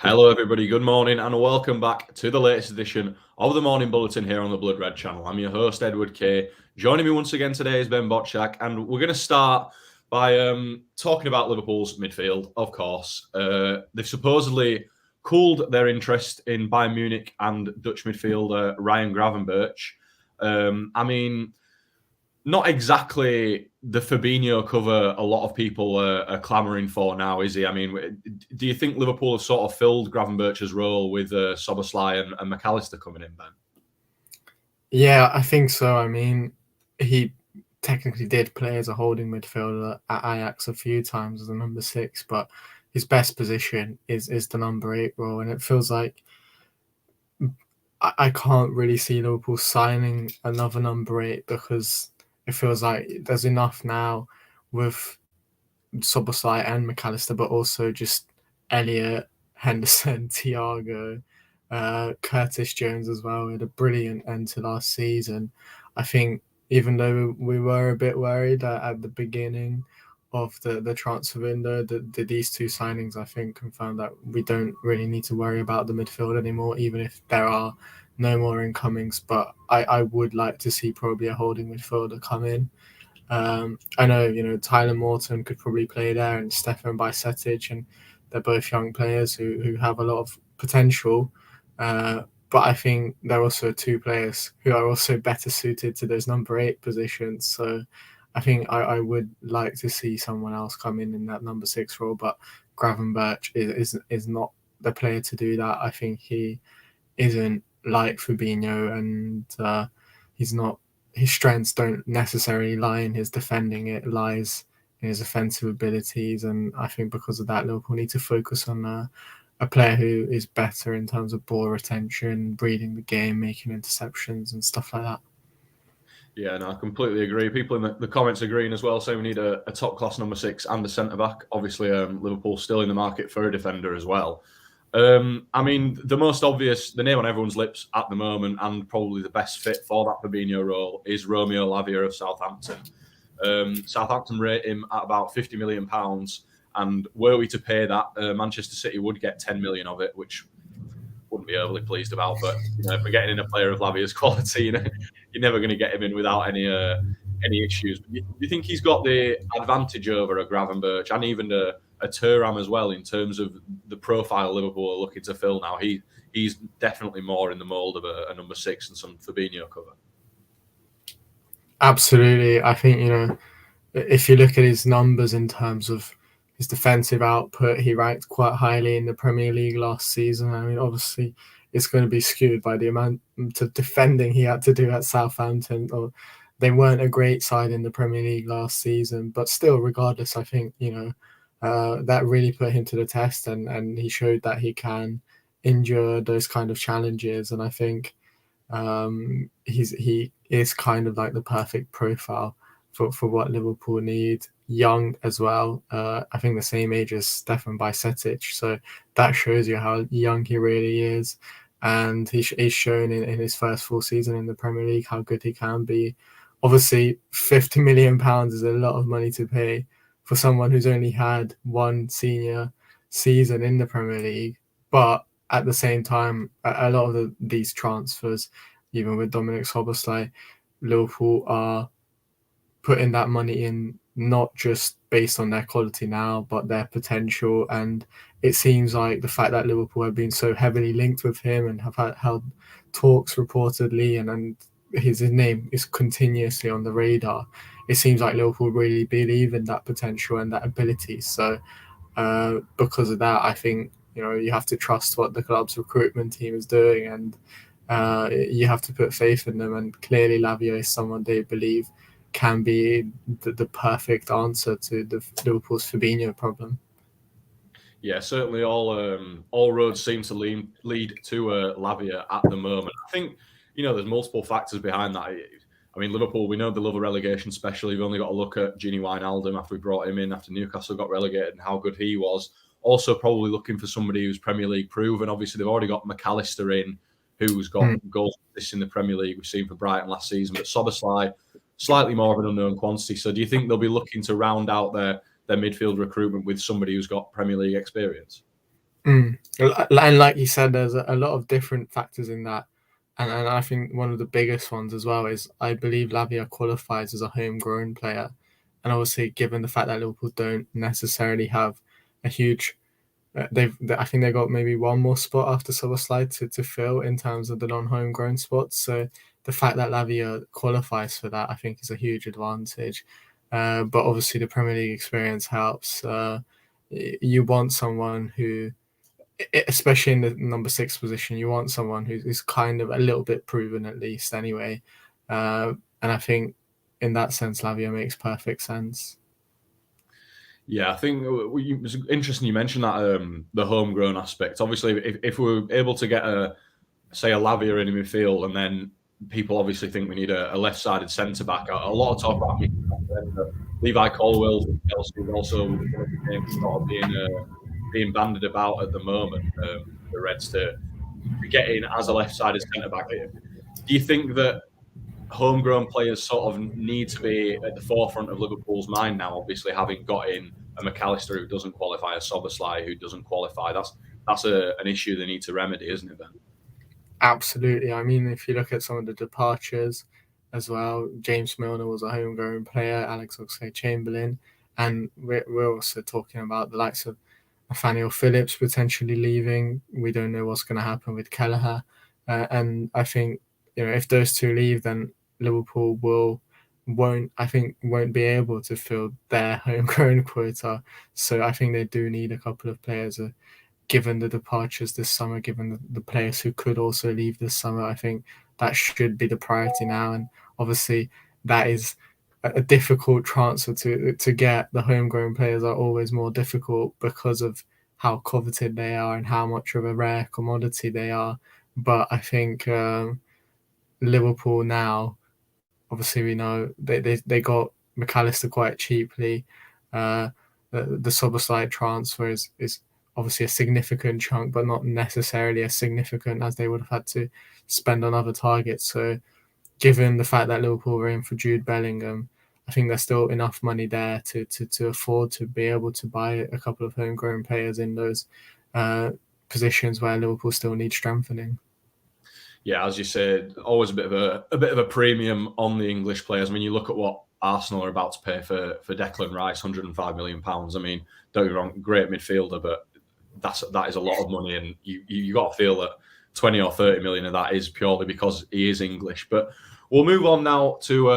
Hello, everybody. Good morning, and welcome back to the latest edition of the Morning Bulletin here on the Blood Red channel. I'm your host, Edward Kay. Joining me once again today is Ben Bocsak, and we're going to start by talking about Liverpool's midfield, of course. They've supposedly cooled their interest in Bayern Munich and Dutch midfielder Ryan Gravenberch. Not exactly the Firmino cover a lot of people are clamouring for now, is he? I mean, do you think Liverpool have sort of filled Gravenberch's role with Szoboszlai and McAllister coming in, Ben? Yeah, I think so. I mean, he technically did play as a holding midfielder at Ajax a few times as a number 6, but his best position is the number 8 role, and it feels like I can't really see Liverpool signing another number 8 because it feels like there's enough now with Szoboszlai and McAllister, but also just Elliot, Henderson, Thiago, Curtis Jones as well. We had a brilliant end to last season. I think even though we were a bit worried at the beginning of the transfer window, these two signings, I think, confirmed that we don't really need to worry about the midfield anymore, even if there are no more incomings. But I would like to see probably a holding midfielder come in. I know, Tyler Morton could probably play there, and Stefan Bajcetic, and they're both young players who have a lot of potential. But I think there are also two players who are also better suited to those number 8 positions. So I think I would like to see someone else come in that number 6 role, but Gravenberch is not the player to do that. I think he isn't like Fabinho, and he's not. His strengths don't necessarily lie in his defending; it lies in his offensive abilities. And I think because of that, Liverpool need to focus on a player who is better in terms of ball retention, reading the game, making interceptions, and stuff like that. Yeah, no, I completely agree. People in the comments agreeing as well, saying we need a top-class number 6 and a centre-back. Obviously, Liverpool's still in the market for a defender as well. The most obvious, the name on everyone's lips at the moment, and probably the best fit for that Fabinho role, is Romeo Lavia of Southampton. Southampton rate him at about £50 million, and were we to pay that, Manchester City would get 10 million of it, which wouldn't be overly pleased about. But if we're getting in a player of Lavia's quality, you're never going to get him in without any issues. But do you think he's got the advantage over a Gravenberch and even a Thuram as well in terms of the profile Liverpool are looking to fill now? He's definitely more in the mould of a number 6 and some Fabinho cover. Absolutely. I think, if you look at his numbers in terms of his defensive output, he ranked quite highly in the Premier League last season. I mean, obviously, it's going to be skewed by the amount of defending he had to do at Southampton. Or they weren't a great side in the Premier League last season, but still, regardless, I think, that really put him to the test, and he showed that he can endure those kind of challenges. And I think he is kind of like the perfect profile for what Liverpool need. Young as well. I think the same age as Stefan Bajcetic. So that shows you how young he really is. And he's shown in his first full season in the Premier League how good he can be. Obviously, £50 million is a lot of money to pay for someone who's only had one senior season in the Premier League. But at the same time, a lot of these transfers, even with Dominic Szoboszlai, Liverpool are putting that money in not just based on their quality now, but their potential. And it seems like the fact that Liverpool have been so heavily linked with him and have held talks reportedly, and his name is continuously on the radar, it seems like Liverpool really believe in that potential and that ability. So because of that, I think you have to trust what the club's recruitment team is doing, and you have to put faith in them. And clearly Lavie is someone they believe can be the perfect answer to the Liverpool's Fabinho problem. Yeah, certainly all roads seem to lead to Lavia at the moment. I think, there's multiple factors behind that. I mean, Liverpool, we know they love a relegation special. You've only got to look at Gini Wijnaldum after we brought him in, after Newcastle got relegated, and how good he was. Also probably looking for somebody who's Premier League proven. Obviously, they've already got McAllister in, who's got goals in the Premier League. We've seen for Brighton last season. But Szoboszlai, slightly more of an unknown quantity. So do you think they'll be looking to round out their midfield recruitment with somebody who's got Premier League experience? And like you said, there's a lot of different factors in that. And I think one of the biggest ones as well is I believe Lavia qualifies as a homegrown player. And obviously, given the fact that Liverpool don't necessarily have a huge, I think they got maybe one more spot after Szoboszlai to fill in terms of the non-homegrown spots. So the fact that Lavia qualifies for that, I think, is a huge advantage. But obviously, the Premier League experience helps. You want someone who, especially in the number 6 position, you want someone who's kind of a little bit proven at least anyway. And I think in that sense, Lavia makes perfect sense. Yeah, I think it was interesting you mentioned that the homegrown aspect. Obviously, if we're able to get a Lavia in midfield, and then people obviously think we need a left-sided centre-back. A lot of talk about Levi Colwill from Chelsea is also one of the names sort of being bandied about at the moment. The Reds to get in as a left-sided centre-back. Do you think that homegrown players sort of need to be at the forefront of Liverpool's mind now? Obviously, having got in a McAllister who doesn't qualify, a Szoboszlai who doesn't qualify, that's an issue they need to remedy, isn't it, Ben? Absolutely. I mean, if you look at some of the departures as well, James Milner was a homegrown player, Alex Oxlade-Chamberlain, and we're also talking about the likes of Nathaniel Phillips potentially leaving. We don't know what's going to happen with Kelleher, and I think if those two leave, then Liverpool won't be able to fill their homegrown quota. So I think they do need a couple of players. Given the departures this summer, given the players who could also leave this summer, I think that should be the priority now. And obviously, that is a difficult transfer to get. The homegrown players are always more difficult because of how coveted they are and how much of a rare commodity they are. But I think Liverpool now, obviously, we know they got McAllister quite cheaply. The Szoboszlai transfer is obviously a significant chunk, but not necessarily as significant as they would have had to spend on other targets. So given the fact that Liverpool were in for Jude Bellingham, I think there's still enough money there to afford to be able to buy a couple of homegrown players in those positions where Liverpool still need strengthening. Yeah, as you said, always a bit of a premium on the English players. I mean, you look at what Arsenal are about to pay for Declan Rice, £105 million. I mean, don't get me wrong, great midfielder, but that is a lot of money, and you got to feel that 20 or 30 million of that is purely because he is English. But we'll move on now to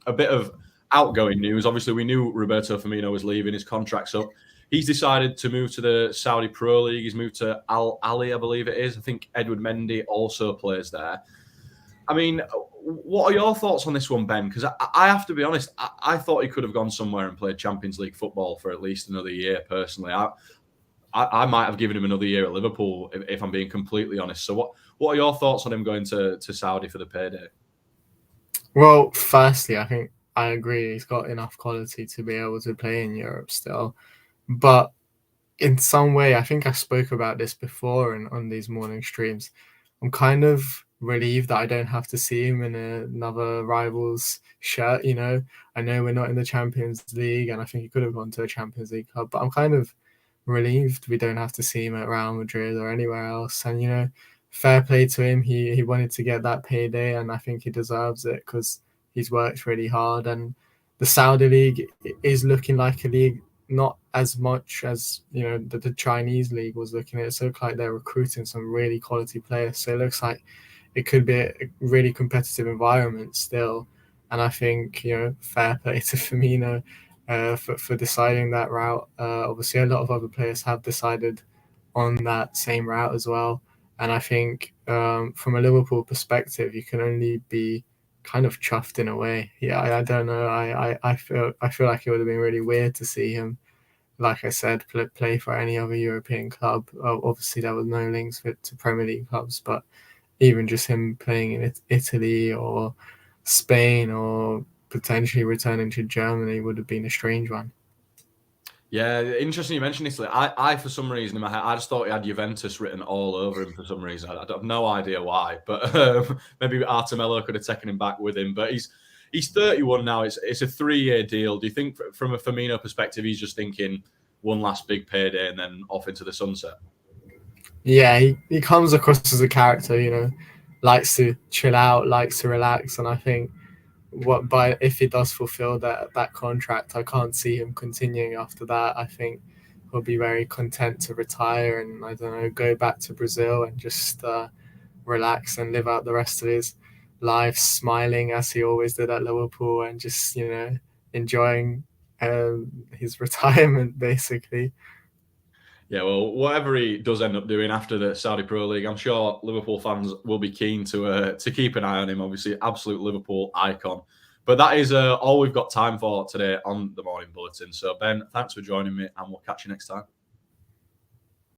a bit of outgoing news. Obviously, we knew Roberto Firmino was leaving, his contract's up. He's decided to move to the Saudi Pro League. He's moved to Ahli, I believe it is. I think Edward Mendy also plays there. I mean, what are your thoughts on this one, Ben? Because I have to be honest, I thought he could have gone somewhere and played Champions League football for at least another year, personally. I might have given him another year at Liverpool, if I'm being completely honest. So what are your thoughts on him going to Saudi for the payday? Well, firstly, I think I agree. He's got enough quality to be able to play in Europe still. But in some way, I think I spoke about this before on these morning streams. I'm kind of relieved that I don't have to see him in another rival's shirt. I know we're not in the Champions League, and I think he could have gone to a Champions League club, but I'm kind of relieved we don't have to see him at Real Madrid or anywhere else. And fair play to him. He wanted to get that payday, and I think he deserves it because he's worked really hard. And the Saudi League is looking like a league not as much as the Chinese league was looking at. It looks like they're recruiting some really quality players, so it looks like it could be a really competitive environment still. And I think fair play to Firmino for deciding that route. Obviously, a lot of other players have decided on that same route as well. And I think from a Liverpool perspective, you can only be kind of chuffed in a way. Yeah, I don't know. I feel like it would have been really weird to see him, like I said, play for any other European club. Obviously, there were no links to Premier League clubs, but even just him playing in Italy or Spain or potentially returning to Germany would have been a strange one. Yeah, interesting you mentioned Italy. I for some reason in my head, I just thought he had Juventus written all over him for some reason. I have no idea why, but maybe Artemello could have taken him back with him. But he's 31 now. It's a 3-year deal. Do you think from a Firmino perspective, he's just thinking one last big payday and then off into the sunset? Yeah, he comes across as a character, you know, likes to chill out, likes to relax, and I think if he does fulfill that contract, I can't see him continuing after that. I think he'll be very content to retire and, I don't know, go back to Brazil and just relax and live out the rest of his life smiling as he always did at Liverpool, and just, you know, enjoying his retirement basically. Yeah, well, whatever he does end up doing after the Saudi Pro League, I'm sure Liverpool fans will be keen to keep an eye on him. Obviously, absolute Liverpool icon. But that is all we've got time for today on the Morning Bulletin. So, Ben, thanks for joining me, and we'll catch you next time.